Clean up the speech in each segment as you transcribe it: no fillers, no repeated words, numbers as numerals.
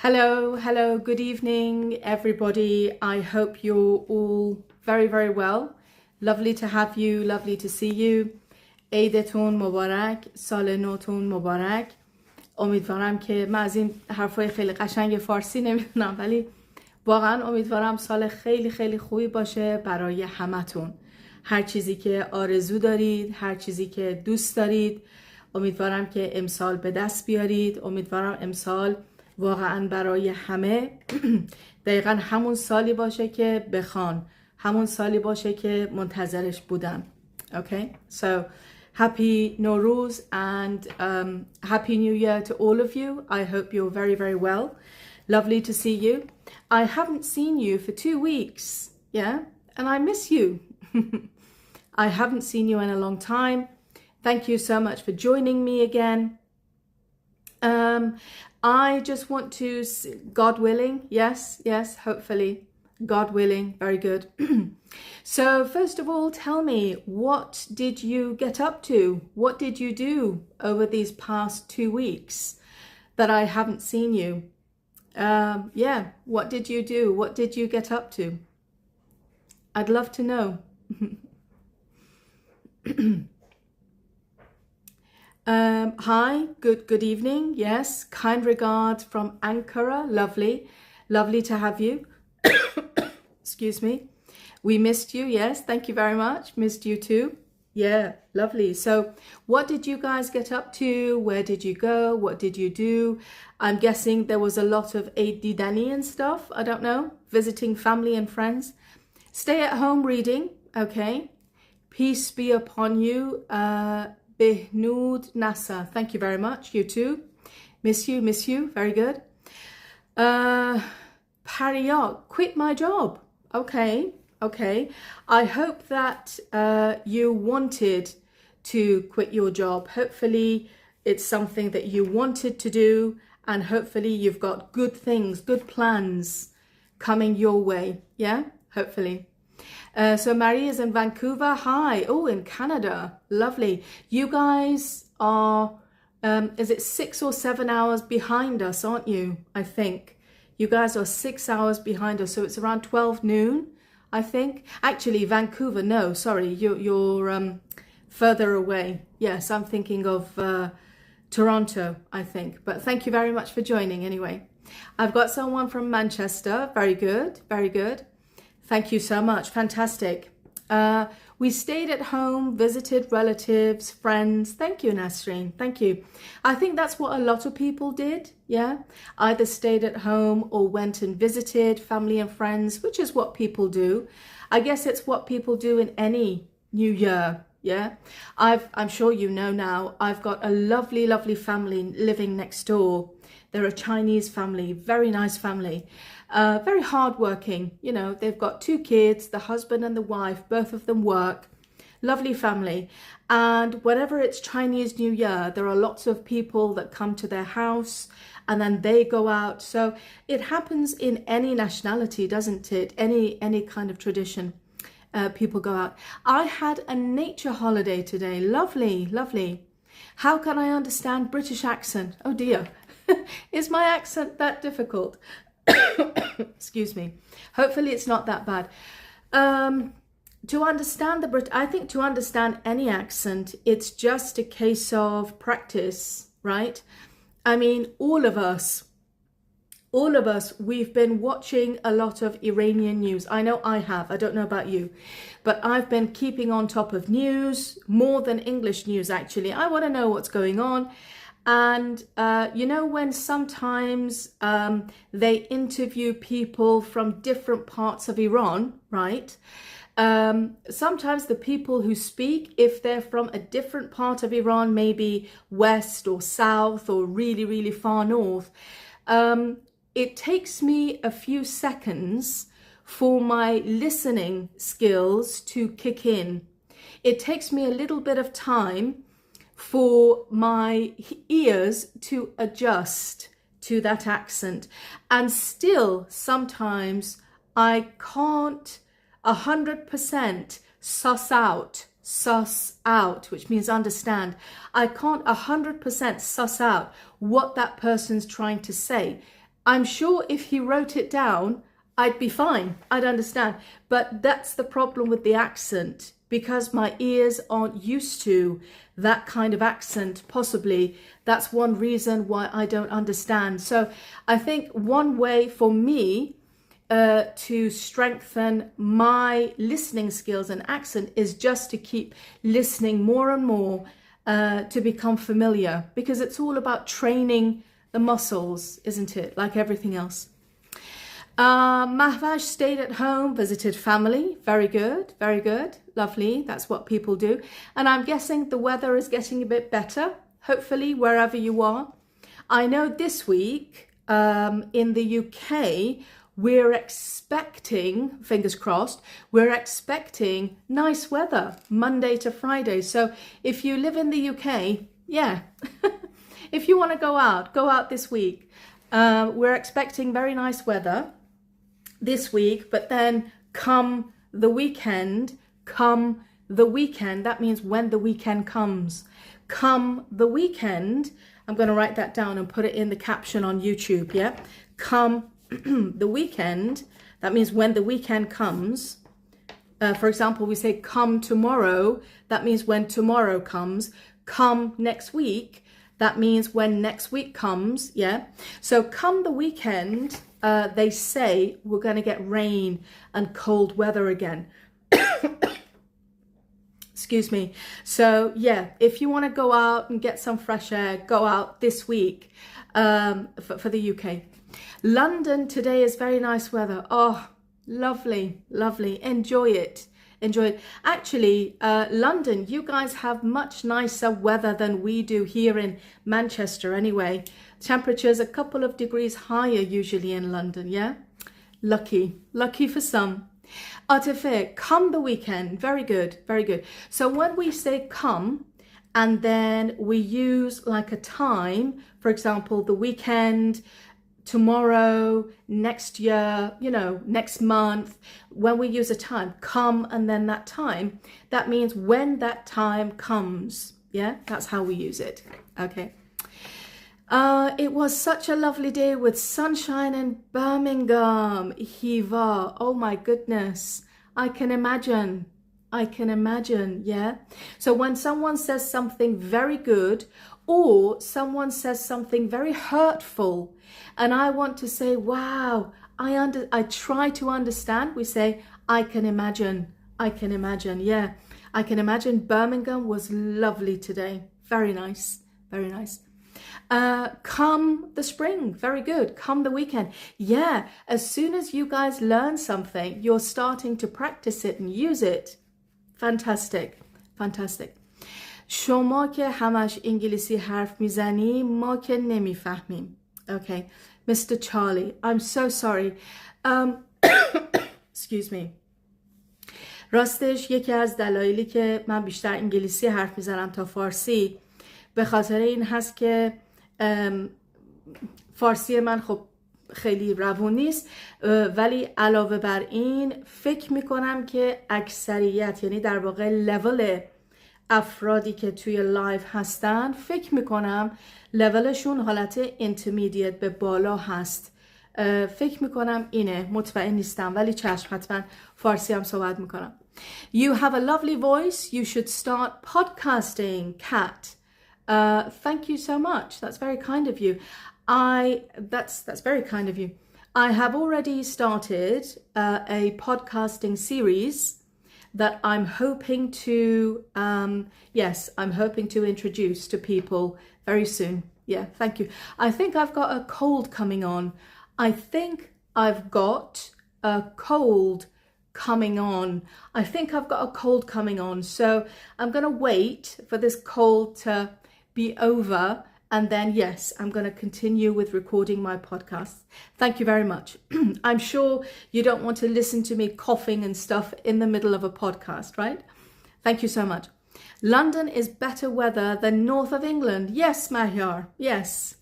Hello, good evening, everybody. I hope you're all very, very well. Lovely to have you, lovely to see you. عیدتون مبارک، سال نوتون مبارک. امیدوارم که من از این حرفای خیلی قشنگ فارسی نمیدونم، ولی واقعا امیدوارم سال خیلی خیلی خوبی باشه برای همتون. هر چیزی که آرزو دارید، هر چیزی که دوست دارید، امیدوارم که امسال به دست بیارید. امیدوارم امسال واقعا برای همه دقیقا همون سالی باشه که بخوان، همون سالی باشه که منتظرش بودن. Okay, so happy Nowruz and happy New Year to all of you. I hope you're very, very well. Lovely to see you. I haven't seen you for 2 weeks, yeah, and I miss you. I haven't seen you in a long time. Thank you so much for joining me again. I just want to, God willing, yes, hopefully, God willing, very good. So first of all, tell me, what did you get up to? What did you do over these past 2 weeks that I haven't seen you? Yeah, what did you do? What did you get up to? I'd love to know. Hi, good evening. Yes, kind regards from Ankara. Lovely to have you. Excuse me. We missed you. Yes, thank you very much. Missed you too. Yeah, lovely. So what did you guys get up to? Where did you go? What did you do? I'm guessing there was a lot of Didani and stuff. I don't know. Visiting family and friends. Stay at home reading. Okay. Peace be upon you. Behnood Nasa. Thank you very much. You too. Miss you. Very good. Pariot. Quit my job. Okay. I hope that you wanted to quit your job. Hopefully it's something that you wanted to do, and hopefully you've got good things, good plans coming your way. Yeah, hopefully. So Marie is in Vancouver. Hi. Oh, in Canada. Lovely. You guys are, is it 6 or 7 hours behind us, aren't you? I think. You guys are 6 hours behind us. So it's around 12 noon, I think. Actually, Vancouver, no, sorry. You're further away. Yes, I'm thinking of Toronto, I think. But thank you very much for joining anyway. I've got someone from Manchester. Very good. Thank you so much. Fantastic. We stayed at home, visited relatives, friends. Thank you, Nasreen. Thank you. I think that's what a lot of people did. Yeah. Either stayed at home or went and visited family and friends, which is what people do. I guess it's what people do in any new year. Yeah. I'm sure you know now, I've got a lovely family living next door. They're a Chinese family, very nice family. Very hardworking, you know, they've got 2 kids, the husband and the wife, both of them work. Lovely family. And whenever it's Chinese New Year, there are lots of people that come to their house and then they go out. So it happens in any nationality, doesn't it? Any kind of tradition. People go out. I had a nature holiday today. Lovely. How can I understand British accent? Oh dear. Is my accent that difficult? Excuse me. Hopefully it's not that bad. To understand I think to understand any accent, it's just a case of practice, right? I mean, all of us, we've been watching a lot of Iranian news. I know I have. I don't know about you. But I've been keeping on top of news, more than English news, actually. I want to know what's going on. And, you know, when sometimes they interview people from different parts of Iran, right? Sometimes the people who speak, if they're from a different part of Iran, maybe west or south or really far north, it takes me a few seconds for my listening skills to kick in. It takes me a little bit of time for my ears to adjust to that accent. And still, sometimes I can't 100% suss out, which means understand. I can't 100% suss out what that person's trying to say. I'm sure if he wrote it down, I'd be fine. I'd understand. But that's the problem with the accent, because my ears aren't used to that kind of accent, possibly. That's one reason why I don't understand. So I think one way for me to strengthen my listening skills and accent is just to keep listening more and more to become familiar, because it's all about training the muscles, isn't it? Like everything else. Mahvaj stayed at home, visited family. Very good, very good, lovely. That's what people do. And I'm guessing the weather is getting a bit better, hopefully, wherever you are. I know this week in the UK, we're expecting, fingers crossed, we're expecting nice weather Monday to Friday. So if you live in the UK, yeah, if you want to go out this week. We're expecting very nice weather this week, but then come the weekend, that means when the weekend comes. Come the weekend, I'm going to write that down and put it in the caption on YouTube, yeah? Come the weekend, that means when the weekend comes. For example, we say come tomorrow, that means when tomorrow comes. Come next week, that means when next week comes, yeah? So come the weekend, they say we're going to get rain and cold weather again. Excuse me. So yeah, if you want to go out and get some fresh air, go out this week for the UK. London today is very nice weather. Oh, lovely, lovely. Enjoy it. Enjoy it. Actually, London, you guys have much nicer weather than we do here in Manchester anyway. Temperatures a couple of degrees higher usually in London, yeah? Lucky for some. Atife, come the weekend. Very good, very good. So when we say come, and then we use like a time, for example, the weekend, tomorrow, next year, you know, next month, when we use a time, come and then that time, that means when that time comes. Yeah, that's how we use it. Okay. It was such a lovely day with sunshine in Birmingham. Hiva. Oh my goodness. I can imagine, yeah. So when someone says something very good, or someone says something very hurtful, and I want to say, wow, I try to understand, we say, I can imagine, yeah. I can imagine Birmingham was lovely today. Very nice, very nice. Come the spring, very good. Come the weekend. Yeah, as soon as you guys learn something, you're starting to practice it and use it. Fantastic, fantastic. شما که همش انگلیسی حرف میزنی ما که نمیفهمیم. Okay, Mr. Charlie, I'm so sorry. Excuse me. راستش یکی از دلایلی که من بیشتر انگلیسی حرف میزنم تا فارسی به خاطر این هست که فارسی من خب خیلی روون نیست، ولی علاوه بر این فکر میکنم که اکثریت، یعنی در واقع لول افرادی که توی لایو هستن، فکر میکنم لولشون حالت اینترمدیت به بالا هست. فکر میکنم اینه، مطمئن نیستم، ولی چشم، حتما فارسی هم صحبت میکنم. You have a lovely voice. You should start podcasting, Kat. Thank you so much. That's very kind of you. That's very kind of you. I have already started a podcasting series that I'm hoping to I'm hoping to introduce to people very soon. Yeah, thank you. I think I've got a cold coming on. I think I've got a cold coming on. So I'm going to wait for this cold to be over, and then yes, I'm going to continue with recording my podcast. Thank you very much. I'm sure you don't want to listen to me coughing and stuff in the middle of a podcast, right? Thank you so much. London is better weather than north of England. Yes, Mahyar, yes.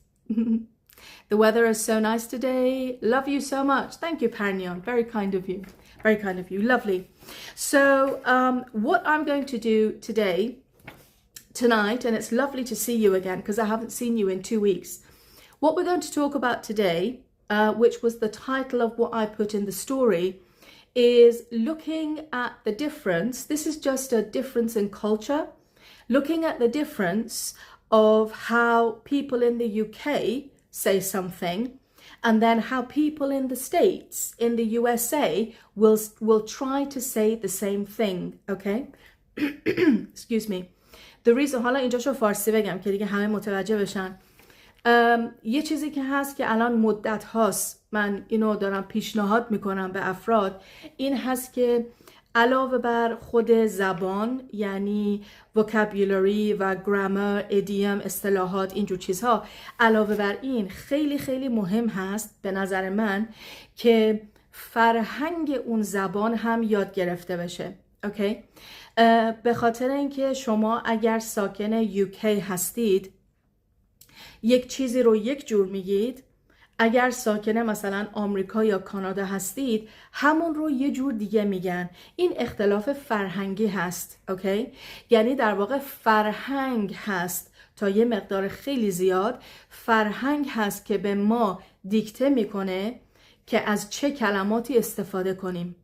The weather is so nice today. Love you so much. Thank you, Parnyon. Very kind of you. Very kind of you. Lovely. So what I'm going to do tonight, and it's lovely to see you again because I haven't seen you in 2 weeks. What we're going to talk about today which was the title of what I put in the story, is looking at the difference. This is just a difference in culture, looking at the difference of how people in the UK say something and then how people in the States, in the USA, will try to say the same thing. Okay? Excuse me. The reason حالا اینجاشو فارسی بگم که دیگه همه متوجه بشن. یه چیزی که هست که الان مدت هاست من اینو دارم پیشنهاد میکنم به افراد، این هست که علاوه بر خود زبان، یعنی vocabulary و grammar، idiom، اصطلاحات، اینجور چیزها، علاوه بر این خیلی خیلی مهم هست به نظر من که فرهنگ اون زبان هم یاد گرفته بشه. اوکی؟ به خاطر اینکه شما اگر ساکن UK هستید یک چیزی رو یک جور میگید، اگر ساکن مثلا آمریکا یا کانادا هستید همون رو یه جور دیگه میگن. این اختلاف فرهنگی هست. اوکی؟ یعنی در واقع فرهنگ هست تا یه مقدار خیلی زیاد، فرهنگ هست که به ما دیکته میکنه که از چه کلماتی استفاده کنیم.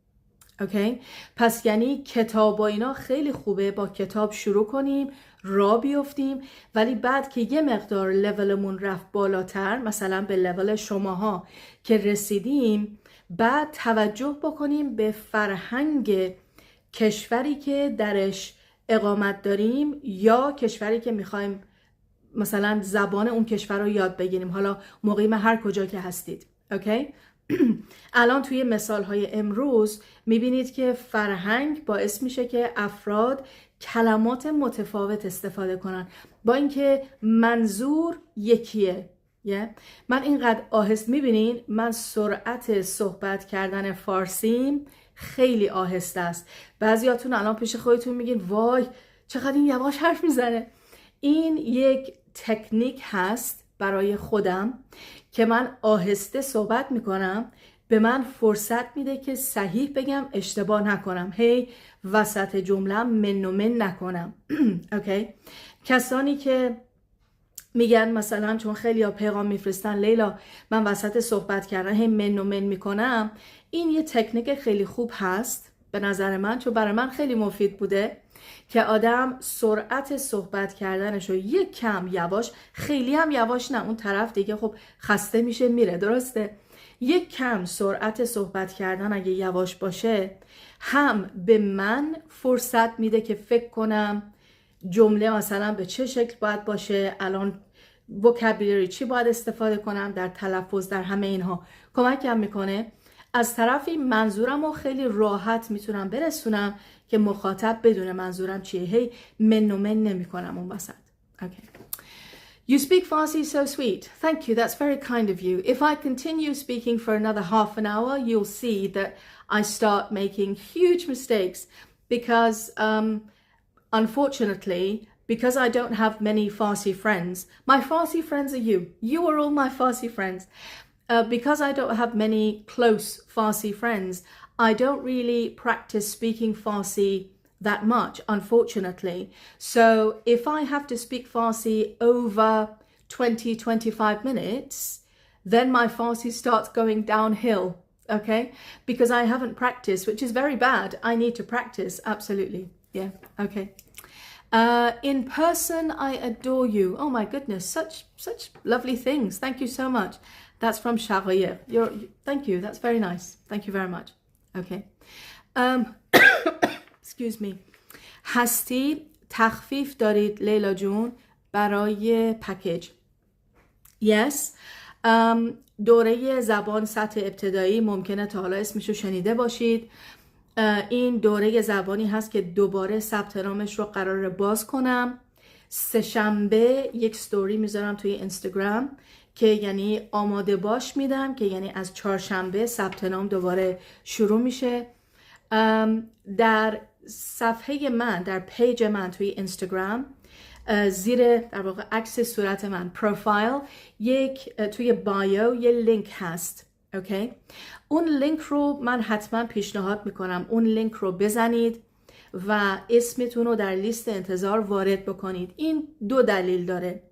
اوکی؟ پس یعنی کتاب و اینا خیلی خوبه با کتاب شروع کنیم، را بیفتیم، ولی بعد که یه مقدار لولمون رفت بالاتر، مثلا به لول شماها که رسیدیم، بعد توجه بکنیم به فرهنگ کشوری که درش اقامت داریم یا کشوری که میخوایم مثلا زبان اون کشور رو یاد بگیریم، حالا مقیم هر کجا که هستید. اوکی؟ الان توی مثال‌های امروز میبینید که فرهنگ باعث میشه که افراد کلمات متفاوت استفاده کنن با اینکه منظور یکیه. من اینقدر آهست، میبینین من سرعت صحبت کردن فارسیم خیلی آهسته است. بعضیاتون الان پیش خودتون میگین وای چقدر این یواش حرف میزنه. این یک تکنیک هست برای خودم که من آهسته صحبت میکنم، به من فرصت میده که صحیح بگم، اشتباه نکنم، هی وسط جمله من و من نکنم. اوکی؟ کسانی که میگن مثلا چون خیلی ها پیغام میفرستن لیلا من وسط صحبت کردن هی من و من میکنم، این یه تکنیک خیلی خوب هست به نظر من، چون برای من خیلی مفید بوده که آدم سرعت صحبت کردنشو یک کم یواش، خیلی هم یواش نه، اون طرف دیگه خب خسته میشه میره، درسته؟ یک کم سرعت صحبت کردن اگه یواش باشه هم به من فرصت میده که فکر کنم جمله مثلا به چه شکل باید باشه، الان vocabulary چی باید استفاده کنم در تلفظ، در همه اینها کمکم میکنه. از طرفی منظورم رو خیلی راحت میتونم برسونم که مخاطب بدون منظورم چیه، هی من و من نمی کنم اون وسط. Okay. You speak Farsi so sweet. Thank you. That's very kind of you. If I continue speaking for another half an hour, you'll see that I start making huge mistakes because, unfortunately, because I don't have many Farsi friends. My Farsi friends are you. You are all my Farsi friends. Because I don't have many close Farsi friends, I don't really practice speaking Farsi that much, unfortunately. So if I have to speak Farsi over 20-25 minutes, then my Farsi starts going downhill, okay? Because I haven't practiced, which is very bad. I need to practice, absolutely. Yeah, okay. In person, I adore you. Oh my goodness, such lovely things. Thank you so much. That's from Shaghayer. Thank you. That's very nice. Thank you very much. Okay. Excuse me. هستی تخفیف دارید لیلا جون برای پکیج. Yes. دوره زبان سطح ابتدایی ممکنه تا حالا اسمشو شنیده باشید. این دوره زبانی هست که دوباره ثبت نامش رو قراره باز کنم. سه‌شنبه یک ستوری میذارم توی اینستاگرام که یعنی آماده باش میدم که یعنی از چهارشنبه ثبت نام دوباره شروع میشه. در صفحه من، در پیج من توی اینستاگرام، زیر در واقع عکس صورت من پروفایل، توی بایو یه لینک هست. اوکی؟ اون لینک رو من حتما پیشنهاد میکنم اون لینک رو بزنید و اسمتون رو در لیست انتظار وارد بکنید. این دو دلیل داره.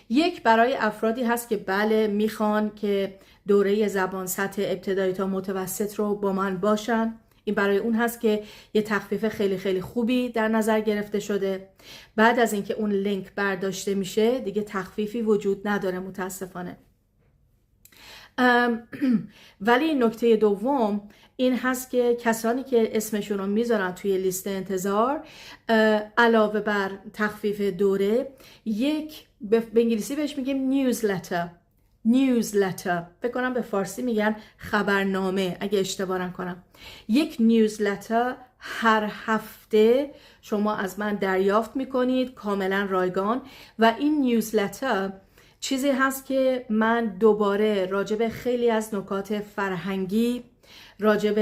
یک برای افرادی هست که بله میخوان که دوره زبان سطح ابتدایی تا متوسط رو با من باشن. این برای اون هست که یه تخفیف خیلی خیلی خوبی در نظر گرفته شده. بعد از اینکه اون لینک برداشته میشه دیگه تخفیفی وجود نداره متاسفانه. ولی نکته دوم این هست که کسانی که اسمشون رو میذارن توی لیست انتظار علاوه بر تخفیف دوره یک به انگلیسی بهش میگیم نیوزلتر، فکر کنم به فارسی میگن خبرنامه اگه اشتباه نکنم. یک نیوزلتر هر هفته شما از من دریافت میکنید کاملا رایگان و این نیوزلتر چیزی هست که من دوباره راجب خیلی از نکات فرهنگی، راجب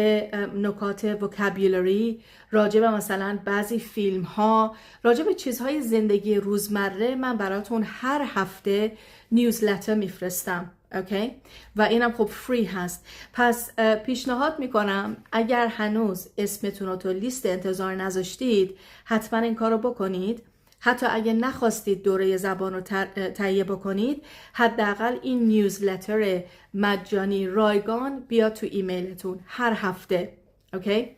نکات وکابولری، راجب مثلا بعضی فیلم ها، راجب چیزهای زندگی روزمره من براتون هر هفته نیوزلتر میفرستم. اوکی؟ و اینم خب فری هست. پس پیشنهاد میکنم اگر هنوز اسمتون رو تو لیست انتظار نذاشتید حتما این کار رو بکنید. حتی اگه نخواستید دوره زبان رو تهیه بکنید حداقل این نیوزلتر مجانی رایگان بیاد تو ایمیلتون هر هفته. اوکی؟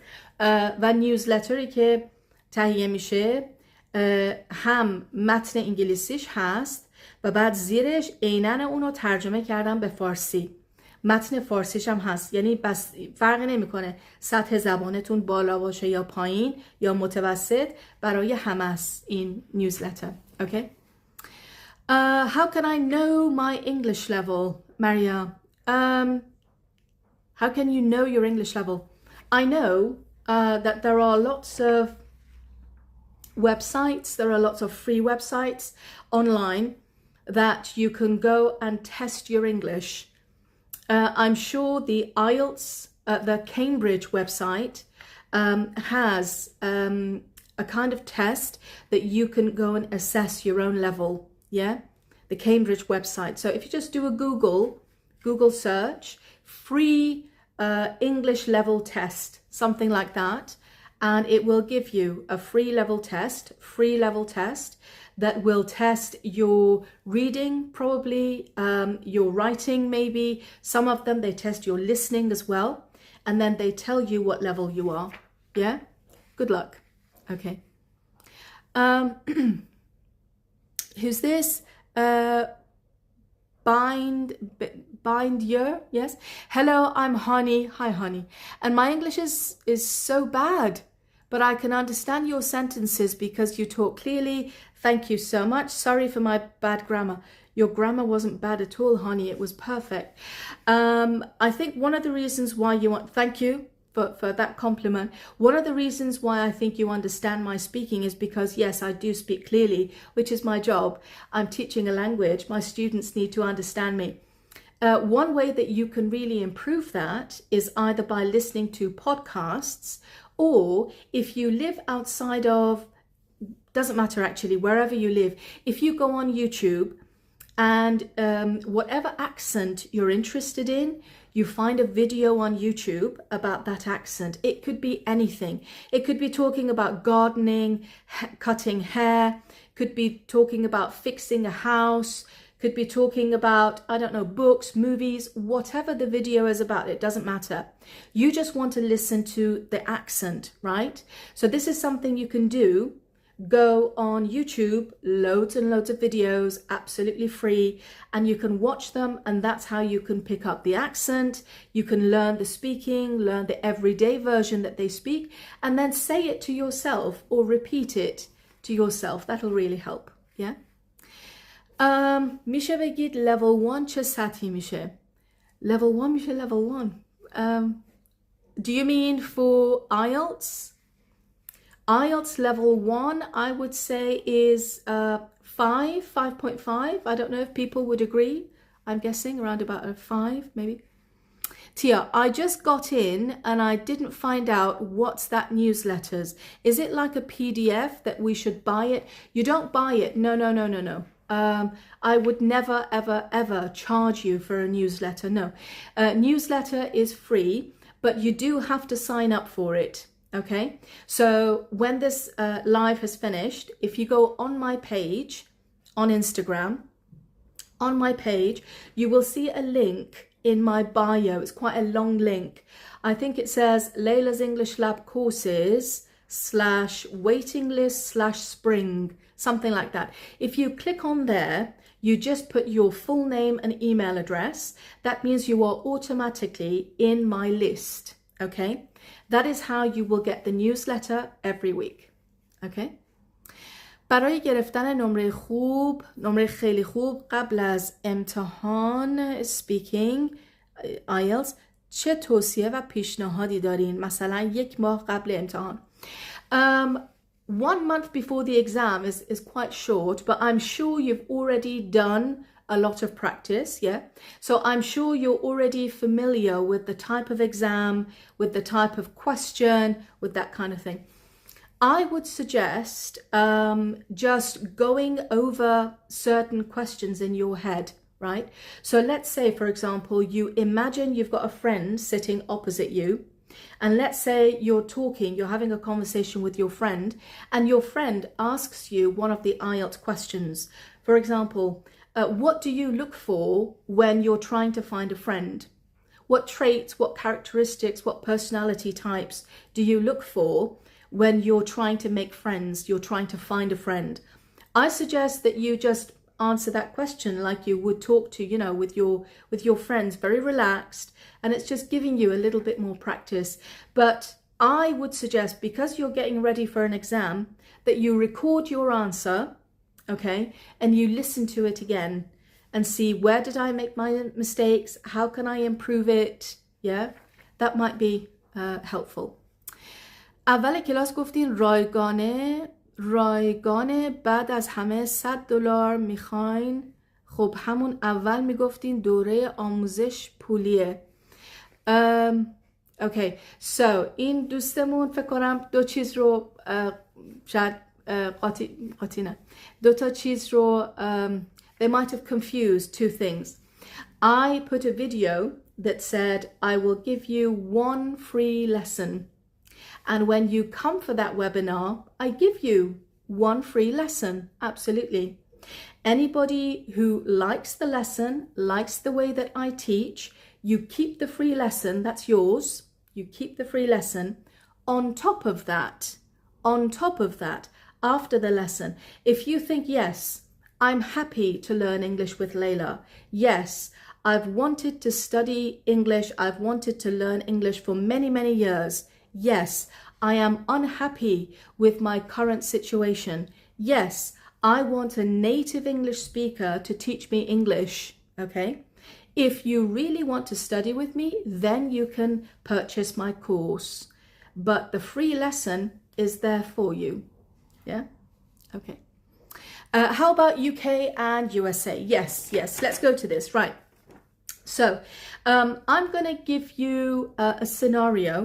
و نیوزلتری که تهیه میشه هم متن انگلیسیش هست و بعد زیرش عیناً اونو ترجمه کردم به فارسی. متن فارسیش هم هست، یعنی بس فرقی نمیکنه سطح زبانتون بالا باشه یا پایین یا متوسط، برای همه است این نیوزلتر. اوکی؟ How can I know my English level, Maria? How can you know your English level? I know that there are lots of websites, there are lots of free websites online that you can go and test your English. I'm sure the IELTS, the Cambridge website has a kind of test that you can go and assess your own level. Yeah, the Cambridge website. So if you just do a Google search, free English level test, something like that, and it will give you a free level test that will test your reading, probably your writing, maybe. Some of them, they test your listening as well. And then they tell you what level you are. Yeah? Good luck. Okay. Who's this? Bind year? Yes. Hello, I'm Honey. Hi, Honey. And my English is so bad, but I can understand your sentences because you talk clearly. Thank you so much. Sorry for my bad grammar. Your grammar wasn't bad at all, Honey. It was perfect. I think one of the reasons why you want... Thank you for that compliment. One of the reasons why I think you understand my speaking is because, yes, I do speak clearly, which is my job. I'm teaching a language. My students need to understand me. One way that you can really improve that is either by listening to podcasts, or if you live outside of... Doesn't matter actually, wherever you live. If you go on YouTube and whatever accent you're interested in, you find a video on YouTube about that accent. It could be anything. It could be talking about gardening, cutting hair, could be talking about fixing a house, could be talking about, I don't know, books, movies, whatever the video is about, it doesn't matter. You just want to listen to the accent, right? So this is something you can do. Go on YouTube, loads and loads of videos, absolutely free, and you can watch them, and that's how you can pick up the accent. You can learn the speaking, learn the everyday version that they speak, and then say it to yourself or repeat it to yourself. That'll really help. Yeah. میشه بگید level 1 چه سطحی میشه؟ Level 1 میشه level 1. Do you mean for IELTS? IELTS level 1, I would say, is 5.5. I don't know if people would agree. I'm guessing around about a 5, maybe. Tia, I just got in and I didn't find out what's that newsletters. Is it like a PDF that we should buy it? You don't buy it. No. I would never, ever charge you for a newsletter. No. Newsletter is free, but you do have to sign up for it. Okay, so when this live has finished, if you go on my page on Instagram, On my page, you will see a link in my bio. It's quite a long link. I think it says Layla's English Lab courses / waiting list / spring, something like that. If you click on there, you just put your full name and email address. That means you are automatically in my list, okay? That is how you will get the newsletter every week, okay? برای گرفتن نمره خیلی خوب قبل از امتحان speaking IELTS چه توصیه و پیشنهادی دارین؟ مثلا 1 ماه قبل امتحان. 1 month before the exam is quite short, but I'm sure you've already done a lot of practice, yeah? So I'm sure you're already familiar with the type of exam, with the type of question, with that kind of thing. I would suggest just going over certain questions in your head, right? So let's say, for example, you imagine you've got a friend sitting opposite you, and let's say you're having a conversation with your friend, and your friend asks you one of the IELTS questions. For example, what do you look for when you're trying to find a friend? What traits, what characteristics, what personality types do you look for when you're trying to make friends, you're trying to find a friend? I suggest that you just answer that question like you would talk to, you know, with your friends, very relaxed, and it's just giving you a little bit more practice. But I would suggest, because you're getting ready for an exam, that you record your answer, okay, and you listen to it again and see, where did I make my mistakes? How can I improve it? Yeah, that might be helpful. اول کلاس گفتین رایگانه بعد از همه $100 میخواین. خب همون اول میگفتین دوره آموزش پولیه. Okay, so این دوستمون فکر کنم 2 چیز رو شاید قاطی نه 2 تا چیز رو they might have confused 2 things. I put a video that said I will give you 1 free lesson. And when you come for that webinar, I give you 1 free lesson. Absolutely. Anybody who likes the lesson, likes the way that I teach, you keep the free lesson. That's yours. You keep the free lesson. On top of that, after the lesson, if you think, yes, I'm happy to learn English with Layla. Yes, I've wanted to study English. I've wanted to learn English for many, many years. Yes, I am unhappy with my current situation. Yes, I want a native English speaker to teach me English, okay? If you really want to study with me, then you can purchase my course. But the free lesson is there for you, yeah? Okay. How about UK and USA? Yes, let's go to this, right. So I'm going to give you a scenario,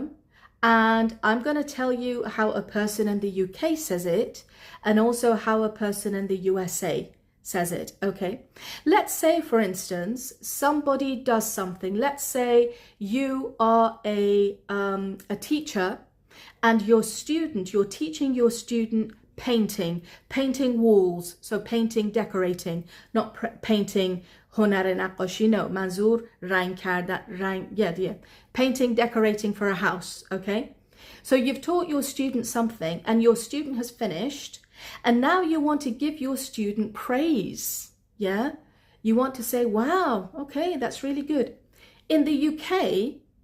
and I'm going to tell you how a person in the UK says it, and also how a person in the USA says it, okay? Let's say, for instance, somebody does something. Let's say you are a teacher, and you're teaching your student painting walls. So painting, decorating, not painting هنر نقاشی, no, منظور رنگ کردن, yeah. Painting, decorating for a house, okay? So you've taught your student something, and your student has finished, and now you want to give your student praise, yeah? You want to say, wow, okay, that's really good. In the UK,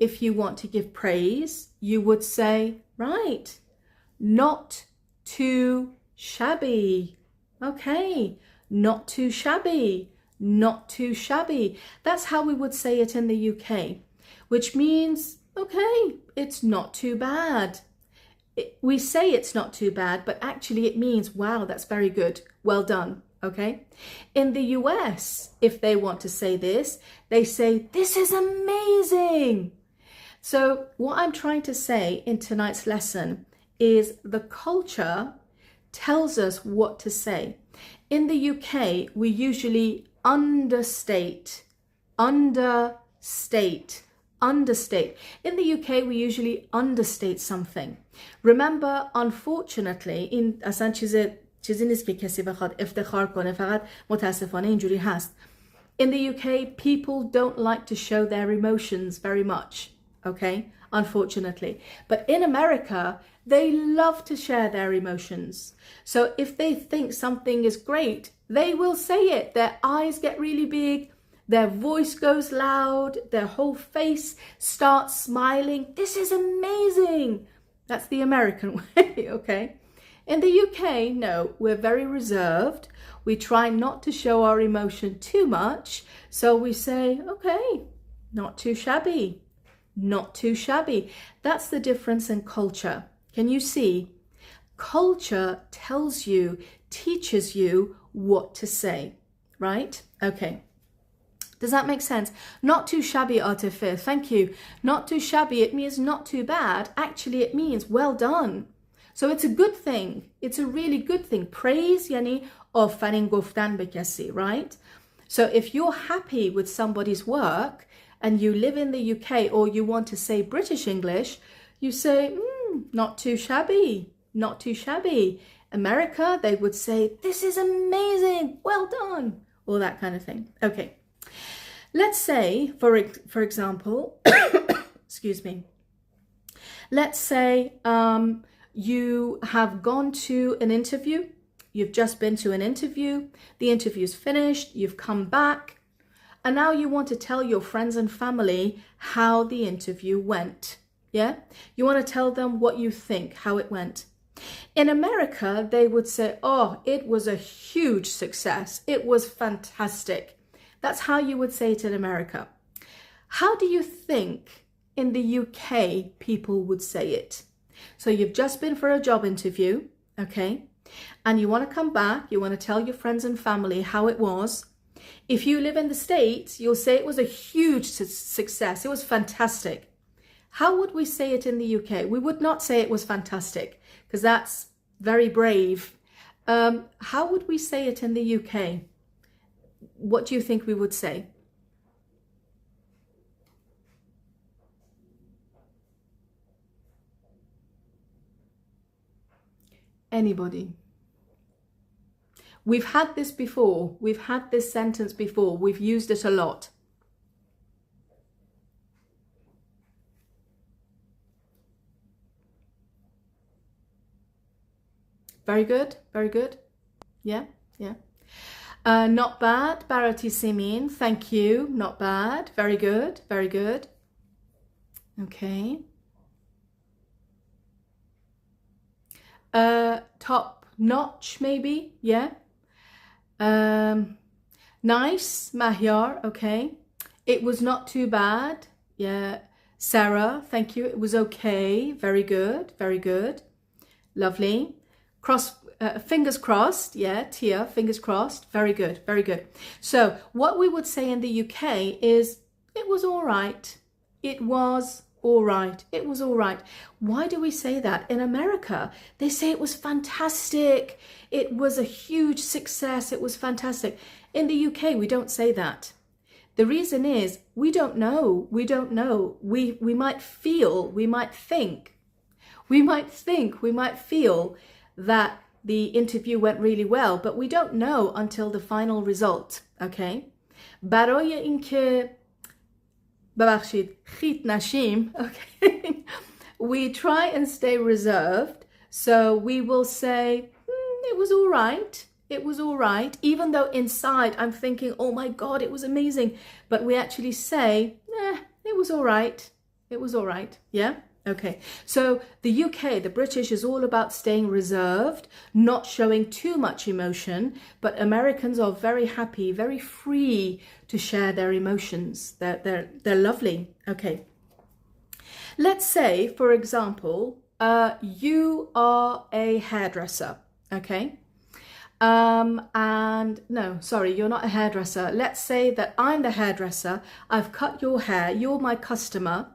if you want to give praise, you would say, right, not too shabby, okay, not too shabby. Not too shabby. That's how we would say it in the UK, which means, okay, it's not too bad. We say it's not too bad, but actually it means, wow, that's very good. Well done, okay? In the US, if they want to say this, they say, this is amazing. So what I'm trying to say in tonight's lesson is the culture tells us what to say. In the UK, we usually understate. In the UK, we usually understate something. Remember, unfortunately, in اصلا چیزی نیست که کسی بخواد افتخار کنه، فقط متاسفانه اینجوری هست. In the UK, people don't like to show their emotions very much, okay? Unfortunately. But in America, they love to share their emotions. So if they think something is great, they will say it. Their eyes get really big, their voice goes loud, their whole face starts smiling. This is amazing. That's the American way, okay? In the UK, no, we're very reserved. We try not to show our emotion too much. So we say, okay, not too shabby, not too shabby. That's the difference in culture. Can you see? Culture tells you, teaches you what to say, right? Okay. Does that make sense? Not too shabby, Artifir. Thank you. Not too shabby. It means not too bad. Actually, it means well done. So it's a good thing. It's a really good thing. Praise yani آفرین گفتن به کسی, right? So if you're happy with somebody's work and you live in the UK or you want to say British English, you say, not too shabby, not too shabby. America, they would say, this is amazing, well done, all that kind of thing. Okay. Let's say, for example, excuse me, let's say you have gone to an interview, you've just been to an interview, the interview's finished, you've come back, and now you want to tell your friends and family how the interview went, yeah? You want to tell them what you think, how it went. In America, they would say, oh, it was a huge success, it was fantastic. That's how you would say it in America. How do you think in the UK people would say it? So you've just been for a job interview, okay? And you want to come back, you want to tell your friends and family how it was. If you live in the States, you'll say it was a huge success, it was fantastic. How would we say it in the UK? We would not say it was fantastic, because that's very brave. How would we say it in the UK? What do you think we would say? Anybody? We've had this before. We've had this sentence before. We've used it a lot. Very good. Very good. Yeah. Yeah. Not bad, Barati Simin. Thank you. Not bad. Very good. Very good. Okay. Top notch, maybe. Yeah. Nice, Mahyar. Okay. It was not too bad. Yeah. Sarah, thank you. It was okay. Very good. Very good. Lovely. Fingers crossed. Yeah, Tia, fingers crossed. Very good. Very good. So what we would say in the UK is, it was all right. It was all right. It was all right. Why do we say that? In America, they say it was fantastic. It was a huge success. It was fantastic. In the UK, we don't say that. The reason is, we don't know. We don't know. We might feel, we might think, we might feel that the interview went really well, but we don't know until the final result, okay? برای اینکه ببخشید خیت نشیم, okay? We try and stay reserved, so we will say, it was all right. It was all right, even though inside I'm thinking, oh my God, it was amazing. But we actually say, it was all right. It was all right. Yeah. Okay, so the UK, the British, is all about staying reserved, not showing too much emotion, but Americans are very happy, very free to share their emotions. They're lovely. Okay, let's say, for example, you are a hairdresser, okay? And no, sorry, you're not a hairdresser. Let's say that I'm the hairdresser, I've cut your hair, you're my customer,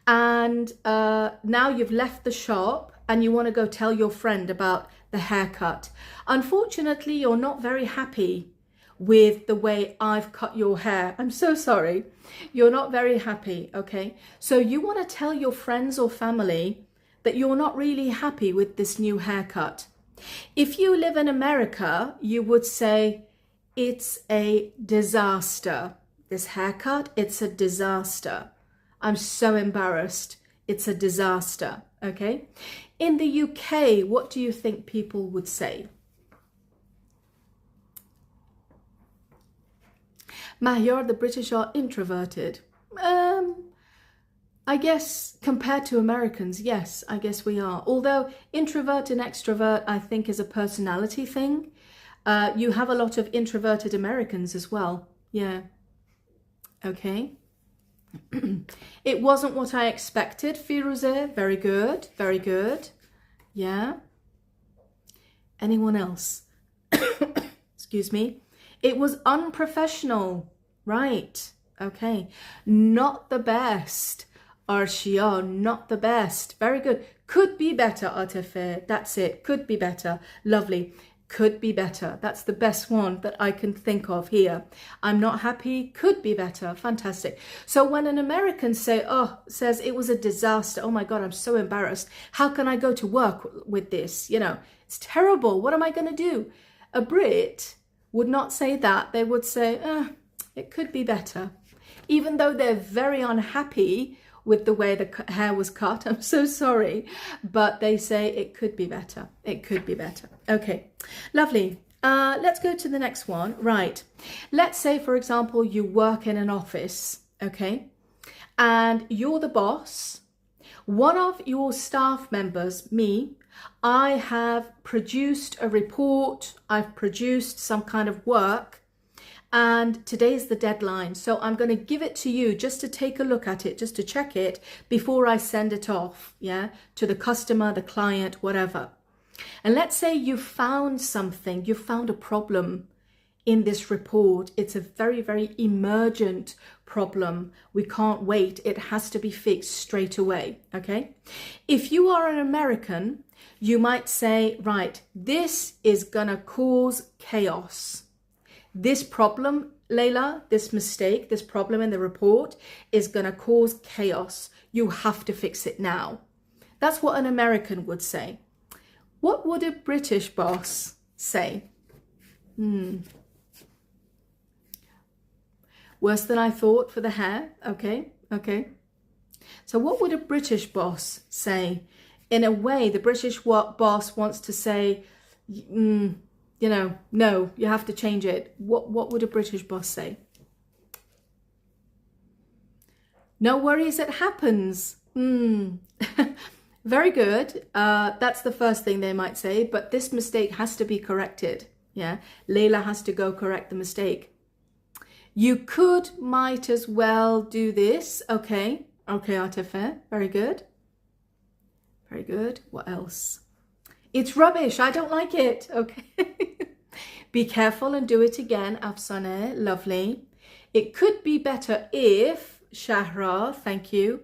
and now you've left the shop and you want to go tell your friend about the haircut. Unfortunately, you're not very happy with the way I've cut your hair. I'm so sorry. You're not very happy, okay? So you want to tell your friends or family that you're not really happy with this new haircut. If you live in America, you would say, it's a disaster. This haircut, it's a disaster. I'm so embarrassed. It's a disaster, okay? In the UK, what do you think people would say? Mahyar, the British are introverted. I guess compared to Americans, yes, I guess we are. Although introvert and extrovert, I think, is a personality thing. You have a lot of introverted Americans as well. Yeah. Okay. It wasn't what I expected, Firuze. Very good. Very good. Yeah. Anyone else? Excuse me. It was unprofessional. Right. Okay. Not the best. Arshia, not the best. Very good. Could be better, Atefe. That's it. Could be better. Lovely. Could be better. That's the best one that I can think of here. I'm not happy. Could be better. Fantastic. So when an American says it was a disaster, oh my God, I'm so embarrassed. How can I go to work with this? You know, it's terrible. What am I going to do? A Brit would not say that. They would say, it could be better. Even though they're very unhappy with the way the hair was cut. I'm so sorry. But they say it could be better. It could be better. Okay, lovely. Let's go to the next one. Right. Let's say, for example, you work in an office, okay? And you're the boss. One of your staff members, me, I have produced a report. I've produced some kind of work. And today's the deadline. So I'm going to give it to you just to take a look at it, just to check it before I send it off, yeah, to the customer, the client, whatever. And let's say you found something, you found a problem in this report. It's a very, very emergent problem. We can't wait. It has to be fixed straight away, okay? If you are an American, you might say, right, this is going to cause chaos. This problem, Layla, this mistake, this problem in the report is going to cause chaos. You have to fix it now. That's what an American would say. What would a British boss say? Worse than I thought for the hair. Okay, okay. So what would a British boss say? In a way, the British boss wants to say, you know, no, you have to change it. What would a British boss say? No worries, it happens. Very good. That's the first thing they might say, but this mistake has to be corrected. Yeah, Layla has to go correct the mistake. You might as well do this. Okay, okay, Atefe. Very good. Very good. What else? It's rubbish. I don't like it. Okay. Be careful and do it again. Afsane. Lovely. It could be better if, Shahra, thank you.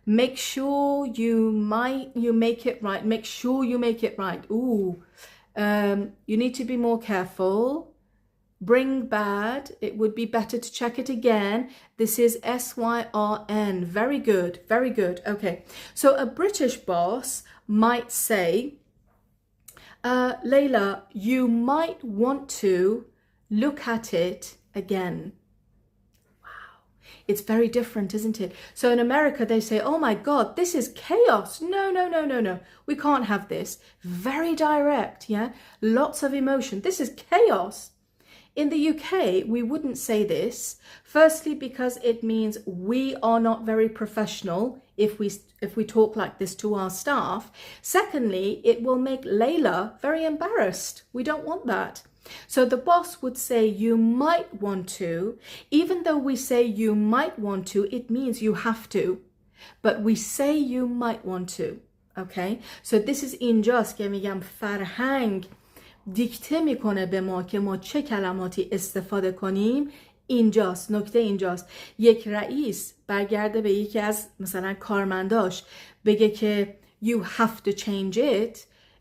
Make sure you make it right. Make sure you make it right. Ooh. You need to be more careful. Bring bad. It would be better to check it again. This is SYRN. Very good. Very good. Okay. So a British boss might say, Layla, you might want to look at it again. Wow. It's very different, isn't it? So in America, they say, oh my God, this is chaos. No, no, no, no, no. We can't have this. Very direct, yeah? Lots of emotion. This is chaos. In the UK, we wouldn't say this. Firstly, because it means we are not very professional if we talk like this to our staff. Secondly, it will make Layla very embarrassed. We don't want that. So the boss would say you might want to. Even though we say you might want to, it means you have to. But we say you might want to. Okay? So this is اینجاست که میگم فرهنگ دیکته میکنه به ما که ما چه کلماتی استفاده کنیم. اینجاست، نکته اینجاست. یک رئیس برگرده به یکی از مثلا کارمنداش بگه که you have to change it،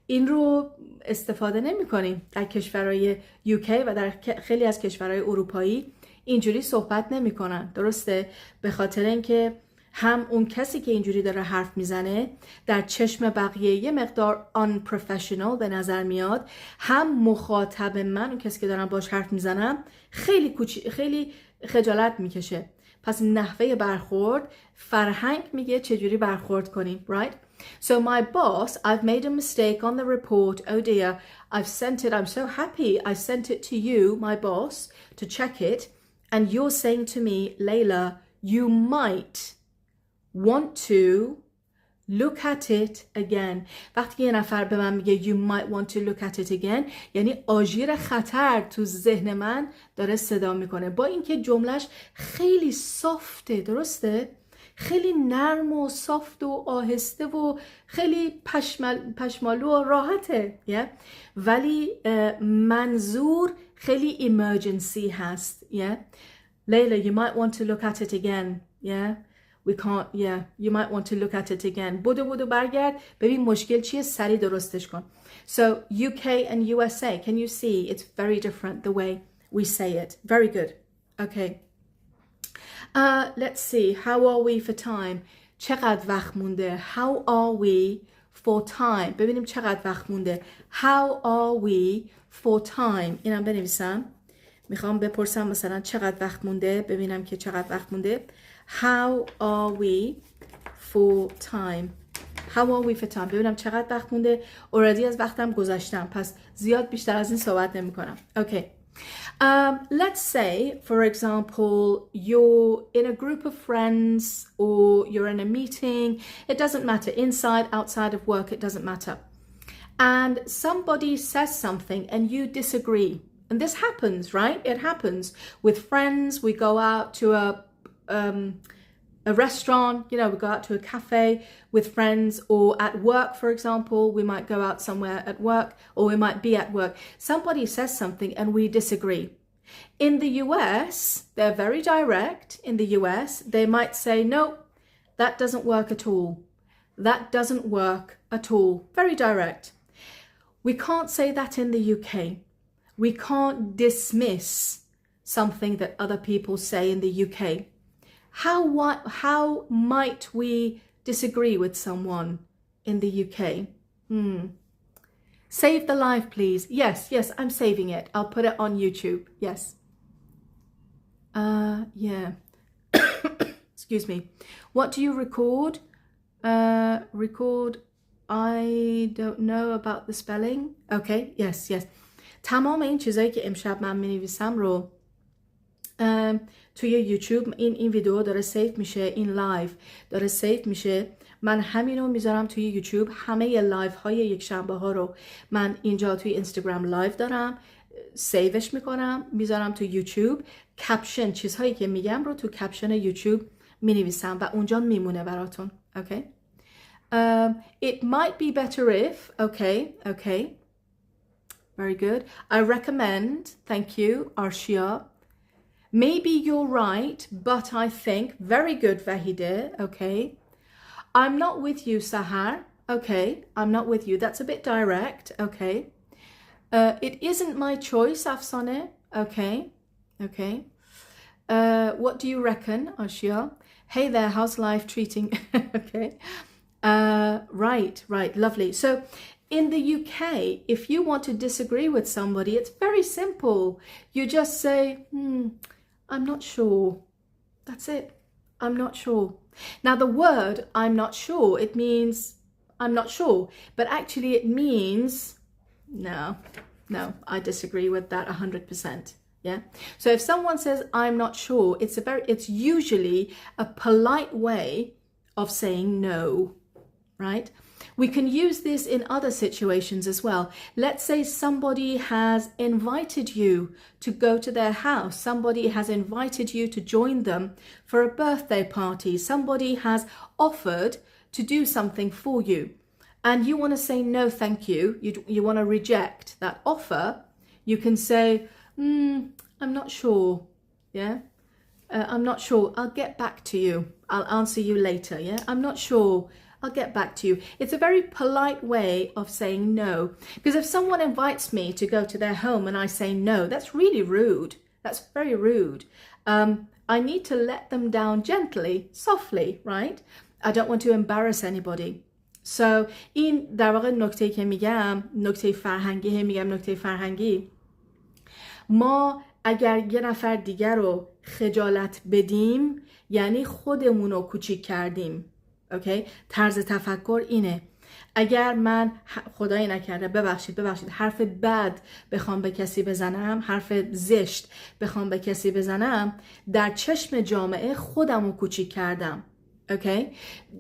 این رو استفاده نمی کنیم. در کشورهای UK و در خیلی از کشورهای اروپایی اینجوری صحبت نمی کنن. درسته؟ به خاطر اینکه هم اون کسی که اینجوری داره حرف میزنه در چشم بقیه یه مقدار unprofessional به نظر میاد، هم مخاطب من اون کسی که دارم باش حرف میزنم خیلی خجالت میکشه. پس نحوه برخورد، فرهنگ میگه چجوری برخورد کنیم. Right? So my boss, I've made a mistake on the report. Oh dear, I've sent it. I'm so happy I sent it to you, my boss, to check it. And you're saying to me, Layla, you might want to look at it again. وقتی یه نفر به من میگه you might want to look at it again، یعنی آژیر خطر تو ذهن من داره صدا میکنه. با اینکه جملهش خیلی سافته، درسته؟ خیلی نرم و سافت و آهسته و خیلی پشمالو و راحته، ولی منظور خیلی emergency هست. Layla, you might want to look at it again. We can't, you might want to look at it again. بودو برگرد ببین مشکل چیه، سریع درستش کن. So UK and USA, can you see it's very different the way we say it. Very good. Okay. Let's see. How are we for time? چقدر وقت مونده؟ How are we for time? ببینیم چقدر وقت مونده. How are we for time? اینم بنویسم. میخوام بپرسم مثلا چقدر وقت مونده، ببینم که چقدر وقت مونده. How are we for time? How are we for time? ببینم چقدر وقت مونده. already از وقتم گذاشتم، پس زیاد بیشتر از این صحبت نمی کنم. Okay. Let's say, for example, you're in a group of friends or you're in a meeting. It doesn't matter. Inside, outside of work, it doesn't matter. And somebody says something and you disagree. And this happens, right? It happens with friends. We go out to a restaurant, we go out to a cafe with friends, or at work, for example, we might go out somewhere at work, or we might be at work. Somebody says something and we disagree. In the US, they're very direct. In the US, they might say, no, that doesn't work at all. That doesn't work at all. Very direct. We can't say that in the UK. We can't dismiss something that other people say in the UK. How might we disagree with someone in the UK? Save the live, please. Yes, I'm saving it. I'll put it on YouTube. Yes. Yeah. Excuse me. What do you record? Record. I don't know about the spelling. Okay. Yes. تمام این چیزایی که امشب من می‌نویسم رو توی یوتیوب این ویدیو داره سیو میشه، این لایو داره سیو میشه. من همینو میذارم توی یوتیوب. همه لایو های یک شنبه ها رو من اینجا توی اینستاگرام لایو دارم، سیوش میکنم، میذارم توی یوتیوب. کپشن، چیزهایی که میگم رو تو کپشن یوتیوب مینویسم و اونجا میمونه براتون. Okay. It might be better if. Okay. Very good. I recommend. Thank you, Arshia. Maybe you're right, but I think. Very good, Vahide. Okay. I'm not with you, Sahar. Okay. I'm not with you. That's a bit direct. Okay. It isn't my choice, Afsane. Okay. What do you reckon, Arshia? Hey there, how's life treating? Okay. Right. Lovely. So, in the UK, if you want to disagree with somebody, it's very simple. You just say, I'm not sure. That's it. I'm not sure. Now, the word I'm not sure, it means I'm not sure. But actually it means, no, I disagree with that 100%. Yeah. So if someone says I'm not sure, it's usually a polite way of saying no, right? We can use this in other situations as well. Let's say somebody has invited you to go to their house. Somebody has invited you to join them for a birthday party. Somebody has offered to do something for you. And you want to say no, thank you. You want to reject that offer. You can say, I'm not sure. Yeah. I'm not sure. I'll get back to you. I'll answer you later. Yeah. I'm not sure. I'll get back to you. It's a very polite way of saying no. Because if someone invites me to go to their home and I say no, that's really rude. That's very rude. I need to let them down gently, softly, right? I don't want to embarrass anybody. So این در واقع نکته که میگم نکته فرهنگی ما اگر یه نفر دیگر رو خجالت بدیم یعنی خودمون رو کوچیک کردیم. اوکی؟ طرز تفکر اینه. اگر من خدای نکرده ببخشید حرف بد بخوام به کسی بزنم، حرف زشت بخوام به کسی بزنم، در چشم جامعه خودم رو کوچیک کردم. اوکی؟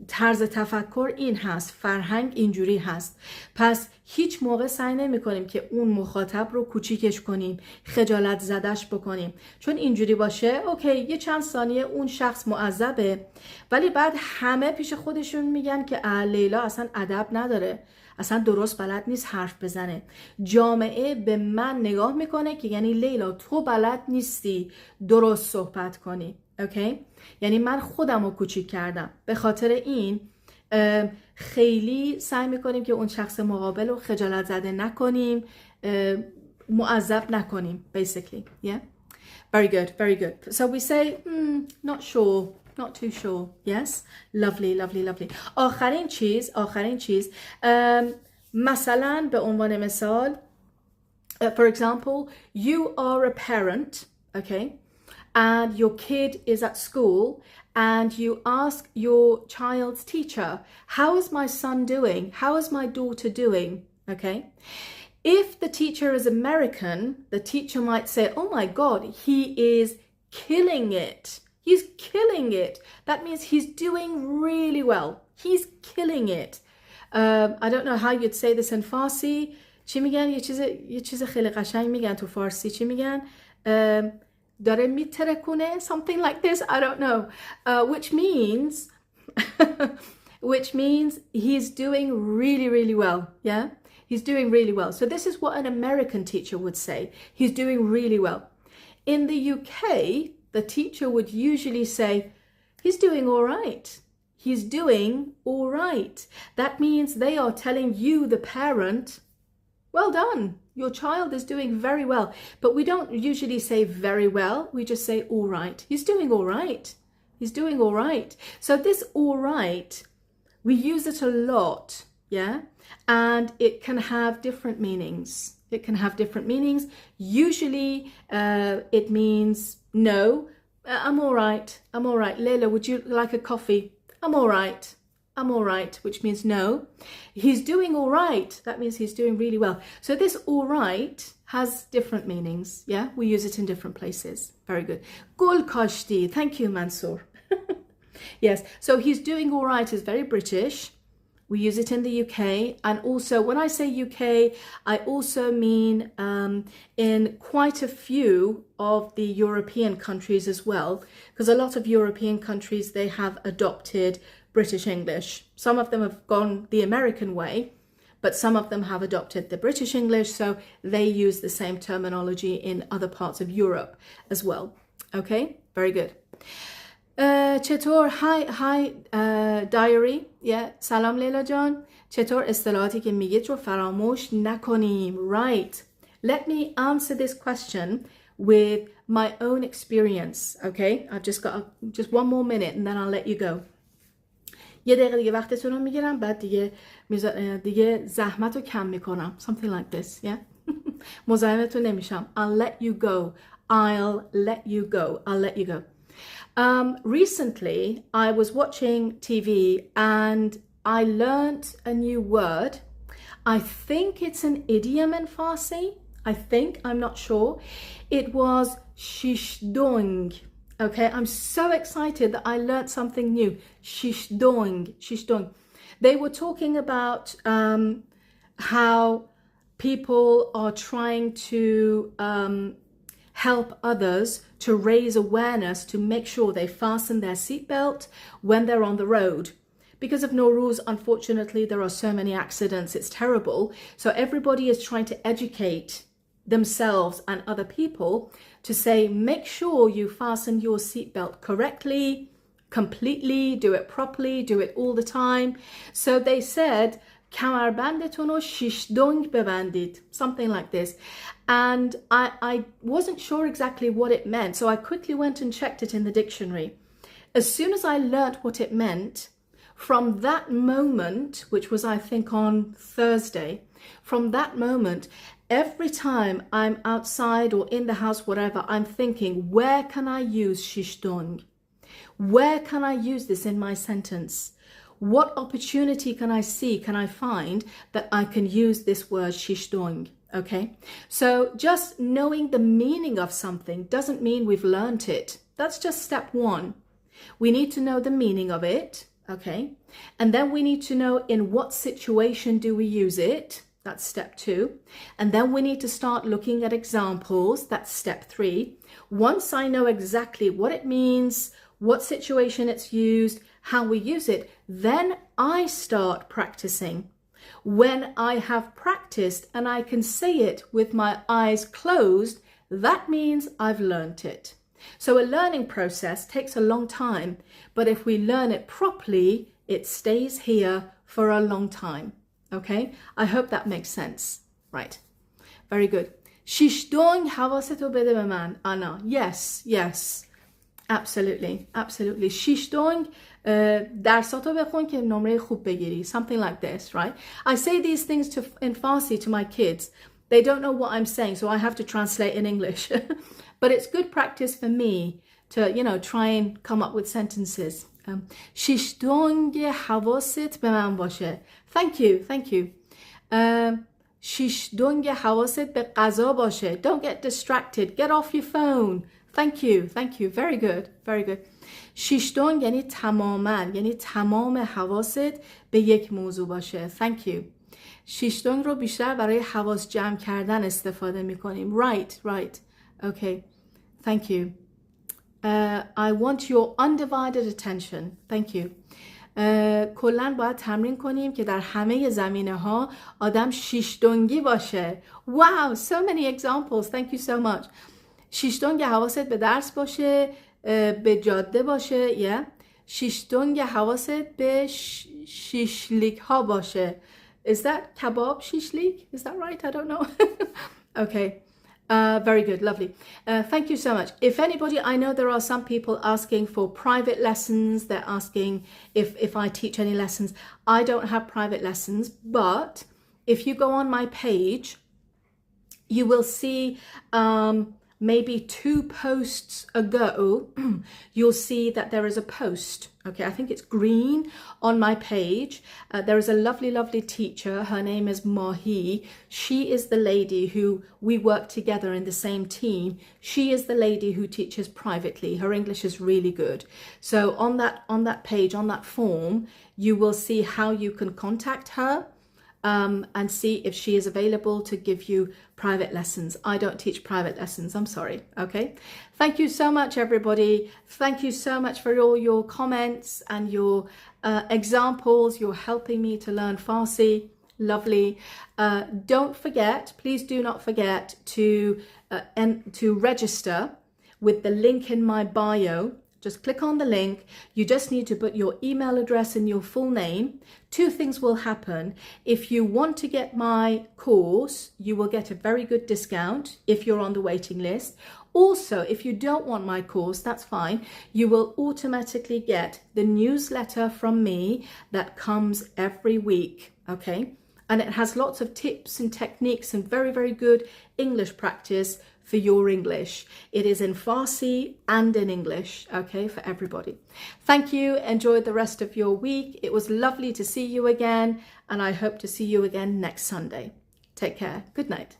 طرز تفکر این هست، فرهنگ اینجوری هست. پس هیچ موقع سعی نمی کنیم که اون مخاطب رو کوچیکش کنیم، خجالت زدش بکنیم. چون اینجوری باشه اوکی یه چند ثانیه اون شخص معذبه، ولی بعد همه پیش خودشون میگن که لیلا اصلا ادب نداره، اصلا درست بلد نیست حرف بزنه. جامعه به من نگاه میکنه که یعنی لیلا تو بلد نیستی درست صحبت کنی. اوکی؟ یعنی من خودم رو کوچیک کردم. به خاطر این خیلی سعی میکنیم که اون شخص مقابل رو خجالت زده نکنیم، معذب نکنیم basically. Yeah? Very good, very good. So we say not sure, not too sure. Yes? Lovely, lovely, lovely. آخرین چیز مثلا به عنوان مثال for example you are a parent, okay? And your kid is at school and you ask your child's teacher, how is my son doing? How is my daughter doing? Okay. If the teacher is American, the teacher might say, oh my God, he is killing it. He's killing it. That means he's doing really well. He's killing it. I don't know how you'd say this in Farsi. چی میگن؟ یه چیز خیلی قشنگ میگن تو فارسی. چی میگن؟ داره میترکونه something like this, I don't know, which means he's doing really, really well. Yeah, he's doing really well. So this is what an American teacher would say. He's doing really well. In the UK, the teacher would usually say, he's doing all right. He's doing all right. That means they are telling you, the parent, well done. Your child is doing very well. But we don't usually say very well. We just say all right. He's doing all right. He's doing all right. So this all right, we use it a lot, yeah? And it can have different meanings. It can have different meanings. Usually it means no, I'm all right. I'm all right. Leila, would you like a coffee? I'm all right. I'm all right, which means no. He's doing all right. That means he's doing really well. So this all right has different meanings. Yeah, we use it in different places. Very good. Gul kashti. Thank you, Mansoor. Yes, so he's doing all right is very British. We use it in the UK. And also, when I say UK, I also mean in quite a few of the European countries as well. Because a lot of European countries, they have adopted British English. Some of them have gone the American way, but some of them have adopted the British English, so they use the same terminology in other parts of Europe as well. Okay, very good. چطور hi diary. Yeah, سلام لیلا جان. چطور اصطلاحاتی که میگید رو فراموش نکنیم. Right. Let me answer this question with my own experience. Okay, I've just got just one more minute and then I'll let you go. یه دقیقه دیگه وقتتون رو میگیرم، بعد دیگه زحمت رو کم میکنم. Something like this, yeah? مزاحمتون نمیشم. I'll let you go. I'll let you go. I'll let you go. Recently, I was watching TV and I learnt a new word. I think it's an idiom in Farsi. I think, I'm not sure. It was shishdong. Okay, I'm so excited that I learnt something new. Shishdong. They were talking about how people are trying to help others to raise awareness to make sure they fasten their seatbelt when they're on the road. Because of Nowruz, unfortunately, there are so many accidents. It's terrible. So everybody is trying to educate themselves and other people to say, make sure you fasten your seatbelt correctly, completely, do it properly, do it all the time. So they said, کمربندتون رو 6 دنگ ببندید. Something like this. And I wasn't sure exactly what it meant, so I quickly went and checked it in the dictionary. As soon as I learnt what it meant, from that moment, which was I think on Thursday, from that moment, every time I'm outside or in the house, whatever, I'm thinking, where can I use shish dong? Where can I use this in my sentence? What opportunity can I see, can I find that I can use this word shish dong? Okay, so just knowing the meaning of something doesn't mean we've learnt it. That's just step one. We need to know the meaning of it, okay? And then we need to know in what situation do we use it. That's step two. And then we need to start looking at examples. That's step three. Once I know exactly what it means, what situation it's used, how we use it, then I start practicing. When I have practiced and I can say it with my eyes closed, that means I've learnt it. So a learning process takes a long time, but if we learn it properly, it stays here for a long time. Okay? I hope that makes sense. Right. Very good. شیش دنگ حواستو بده به من. Anna. Yes, yes. Absolutely, absolutely. شیش دنگ درساتو بخون که نمره خوب بگیری. Something like this, right? I say these things in Farsi to my kids. They don't know what I'm saying, so I have to translate in English. But it's good practice for me to, you know, try and come up with sentences. شیش دنگ حواست به من باشه. Thank you, thank you. شیش دنگ حواست به غذا باشه. Don't get distracted. Get off your phone. Thank you, thank you. Very good, very good. شیش دنگ یعنی تماما، یعنی تمام حواست به یک موضوع باشه. Thank you. شیش دنگ رو بیشتر برای حواس جمع کردن استفاده میکنیم. Right, right. Okay. Thank you. I want your undivided attention. Thank you. کلاً باید تمرین کنیم که در همه زمینه ها آدم شیش دنگی باشه. Wow, so many examples. Thank you so much. شیش دنگ حواست به درس باشه، به جاده باشه. Yeah. شیش دنگ حواست به شیشلیک ها باشه. Is that kebab shishlik? Is that right? I don't know. Okay. Very good. Lovely. Thank you so much. If anybody, I know there are some people asking for private lessons. They're asking if I teach any lessons. I don't have private lessons, but if you go on my page, you will see maybe 2 posts ago, you'll see that there is a post. Okay, I think it's green on my page. There is a lovely, lovely teacher. Her name is Mahi. She is the lady who we work together in the same team. She is the lady who teaches privately. Her English is really good. So on that page, on that form, you will see how you can contact her. And see if she is available to give you private lessons. I don't teach private lessons, I'm sorry, okay? Thank you so much, everybody. Thank you so much for all your comments and your examples. You're helping me to learn Farsi. Lovely. Don't forget, please do not forget to register with the link in my bio. Just click on the link. You just need to put your email address and your full name. 2 things will happen. If you want to get my course, you will get a very good discount if you're on the waiting list. Also, if you don't want my course, that's fine. You will automatically get the newsletter from me that comes every week, okay? And it has lots of tips and techniques and very, very good English practice for your English. It is in Farsi and in English, okay, for everybody. Thank you. Enjoy the rest of your week. It was lovely to see you again, and I hope to see you again next Sunday. Take care. Good night.